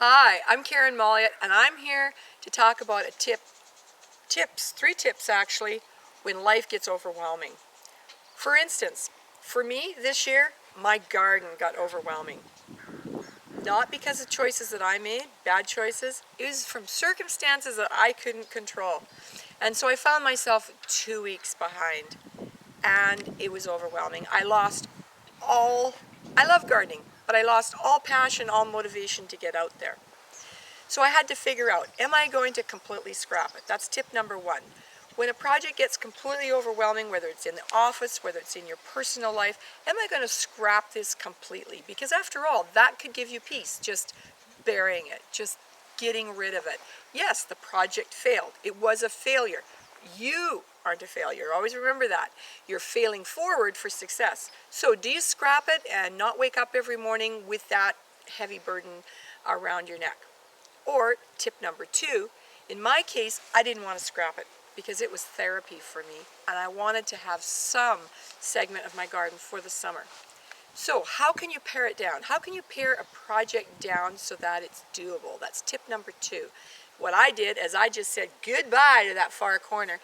Hi, I'm Karen Molliot, and I'm here to talk about three tips actually, when life gets overwhelming. For instance, for me this year, my garden got overwhelming. Not because of choices that I made, bad choices, it was from circumstances that I couldn't control. And so I found myself 2 weeks behind, and it was overwhelming. I love gardening, but I lost all passion, all motivation to get out there. So I had to figure out, am I going to completely scrap it? That's tip number one. When a project gets completely overwhelming, whether it's in the office, whether it's in your personal life, am I going to scrap this completely? Because after all, that could give you peace, just burying it, just getting rid of it. Yes, the project failed. It was a failure. You aren't a failure. Always remember that. You're failing forward for success. So do you scrap it and not wake up every morning with that heavy burden around your neck? Or tip number two, in my case, I didn't want to scrap it because it was therapy for me, and I wanted to have some segment of my garden for the summer. So how can you pare it down? How can you pare a project down so that it's doable? That's tip number two. What I did is I just said goodbye to that far corner,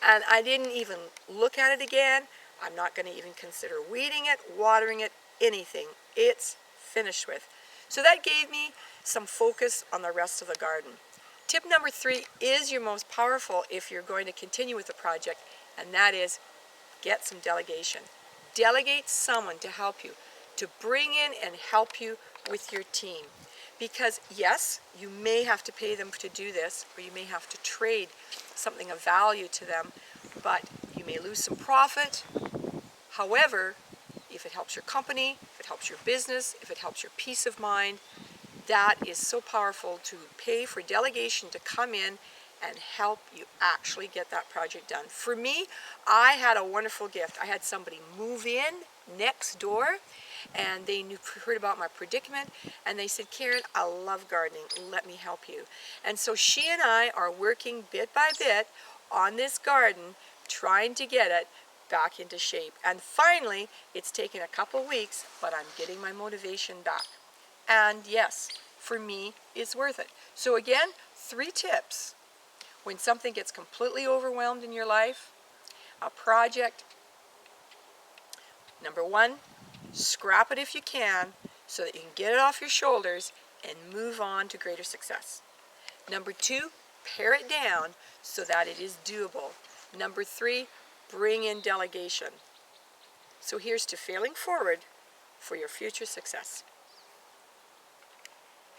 and I didn't even look at it again. I'm not going to even consider weeding it, watering it, anything. It's finished with. So that gave me some focus on the rest of the garden. Tip number three is your most powerful if you're going to continue with the project, and that is get some delegation. Delegate someone to help you, to bring in and help you with your team. Because yes, you may have to pay them to do this, or you may have to trade something of value to them, but you may lose some profit. However, if it helps your company, if it helps your business, if it helps your peace of mind, that is so powerful to pay for delegation to come in and help you actually get that project done. For me, I had a wonderful gift. I had somebody move in next door, and they heard about my predicament, and they said, Karen, I love gardening. Let me help you. And so she and I are working bit by bit on this garden, trying to get it back into shape. And finally, it's taken a couple weeks, but I'm getting my motivation back. And yes, for me, it's worth it. So again, 3 tips. When something gets completely overwhelmed in your life, a project, number 1, scrap it if you can so that you can get it off your shoulders and move on to greater success. Number 2, pare it down so that it is doable. Number 3, bring in delegation. So here's to failing forward for your future success.